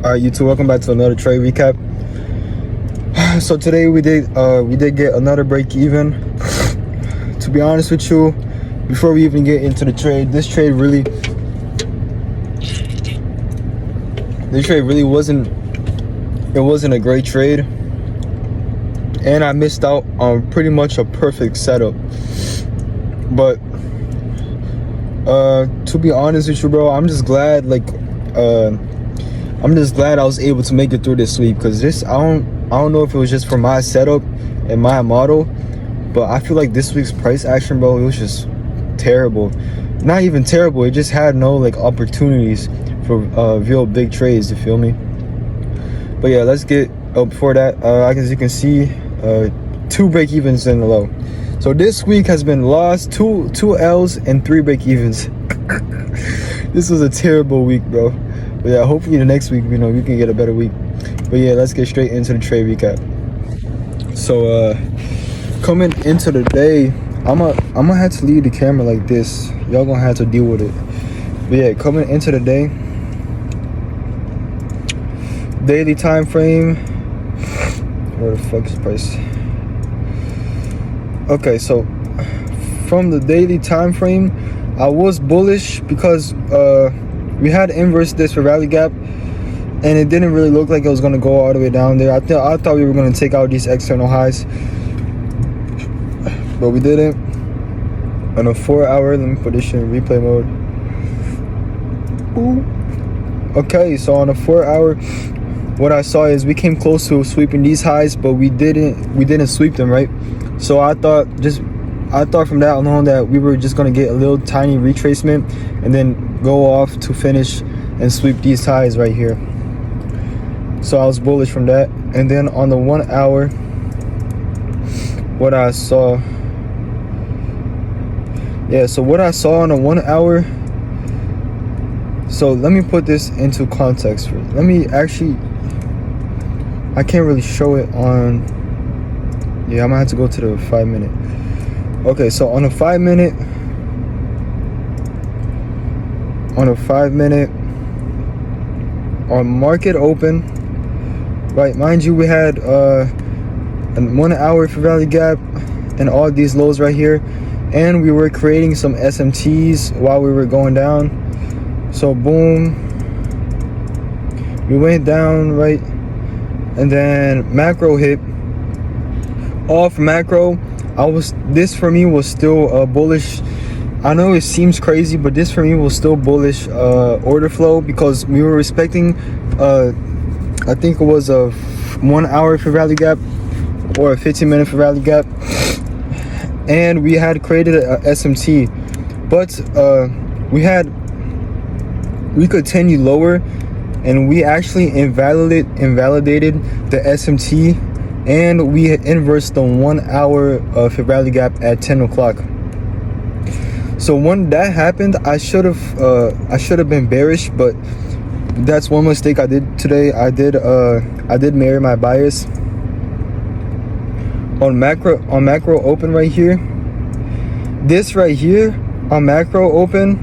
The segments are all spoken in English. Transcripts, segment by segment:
All right, YouTube, welcome back to another trade recap. So today we did get another break even. To be honest with you, before we even get into the trade, this trade really wasn't a great trade, and I missed out on pretty much a perfect setup. But to be honest with you, bro, I'm just glad I was able to make it through this week, because I don't know if it was just for my setup and my model, but I feel like this week's price action, bro, it was just terrible. Not even terrible, it just had no opportunities for real big trades, you feel me? But yeah, let's get before that, as you can see, 2 break evens in a row. So this week has been lost, two L's and 3 break evens. This was a terrible week, bro. But yeah, hopefully the next week, we can get a better week. But yeah, let's get straight into the trade recap. So coming into the day, I'm gonna have to leave the camera like this. Y'all gonna have to deal with it. But yeah, coming into the day, daily time frame. Where the fuck is price? Okay, so from the daily time frame, I was bullish because we had inverse this for rally gap, and it didn't really look like it was going to go all the way down there. I thought we were going to take out these external highs, but we didn't. On a 4-hour, let me put this shit in replay mode. Ooh. Okay, so on a 4-hour, what I saw is we came close to sweeping these highs, but we didn't sweep them, right? So I thought from that alone that we were just going to get a little tiny retracement and then go off to finish and sweep these highs right here. So I was bullish from that. And then on the 1 hour, what I saw, so what I saw on the 1 hour, so let me put this into context. Let me actually, I can't really show it on, yeah, I'm gonna have to go to the 5 minute. Okay, so on a 5 minute, on market open, right, mind you, we had a 1 hour for value gap and all these lows right here, and we were creating some SMTs while we were going down. So boom, we went down, right, and then macro hit. Off macro, this for me was still bullish. I know it seems crazy, but this for me was still bullish order flow, because we were respecting I think it was a 1 hour for value gap or a 15-minute for value gap, and we had created a SMT, but we continued lower, and we actually invalidated the SMT, and we had inversed the 1 hour for value gap at 10 o'clock. So when that happened, I should have been bearish, but that's one mistake I did today. I did marry my bias on macro open right here. This right here on macro open,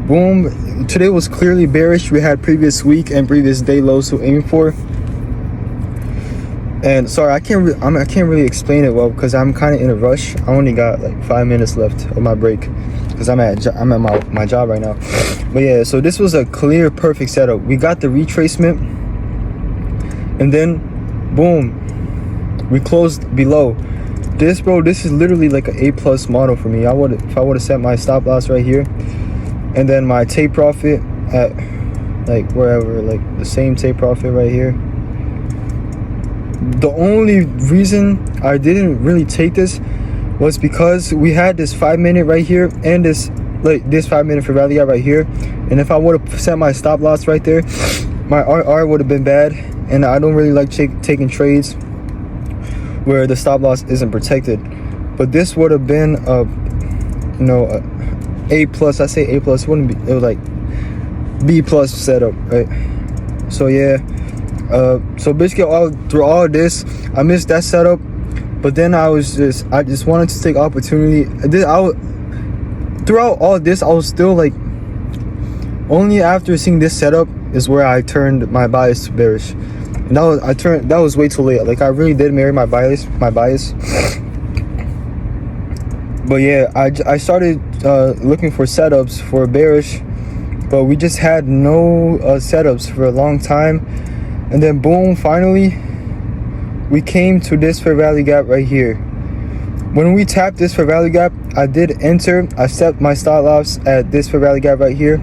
boom. Today was clearly bearish. We had previous week and previous day lows to aim for. And sorry, I can't really explain it well because I'm kind of in a rush. I only got like 5 minutes left of my break because I'm at my job right now. But yeah, so this was a clear, perfect setup. We got the retracement, and then boom, we closed below. This, bro, this is literally like an A+ model for me. If I would have set my stop loss right here, and then my take profit at like wherever, like the same take profit right here. The only reason I didn't really take this was because we had this 5 minute right here and this 5 minute for value gap right here, and if I would have set my stop loss right there, my RR would have been bad, and I don't really like taking trades where the stop loss isn't protected. But this would have been a A+. I say A+, it wouldn't be, it was like B+ setup, right? So yeah, so basically through all this, I missed that setup, but then I just wanted to take opportunity. Throughout all this, I was still like, only after seeing this setup is where I turned my bias to bearish. And that was way too late. Like, I really did marry my bias. But yeah, I started looking for setups for bearish, but we just had no setups for a long time. And then boom, finally we came to this fair value gap right here. When we tapped this fair value gap, I did enter. I set my stop loss at this fair value gap right here,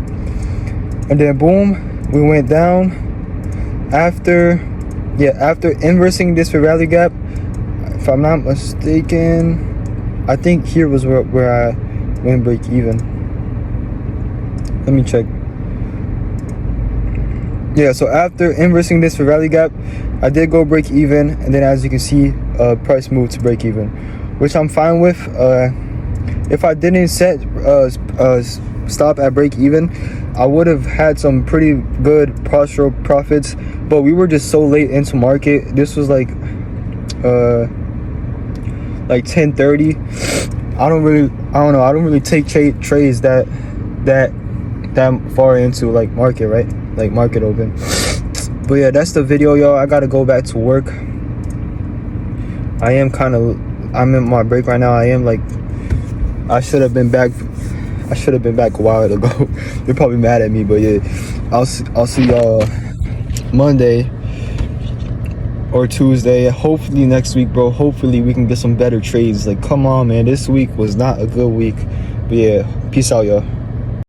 and then boom, we went down. After inversing this fair value gap, if I'm not mistaken, I think here was where I went break even. Let me check. Yeah, so after inversing this fair value gap, I did go break even, and then as you can see, price moved to break even, which I'm fine with. If I didn't set stop at break even, I would have had some pretty good partial profits, but we were just so late into market. This was like 10:30. I don't really take trades that far into like market, right? Like market open. But yeah, that's the video, y'all. I gotta go back to work. I'm in my break right now. I should have been back a while ago. You're probably mad at me, but yeah, I'll see y'all Monday or Tuesday, hopefully next week, bro. Hopefully we can get some better trades. Like, come on, man, this week was not a good week. But yeah, peace out, y'all.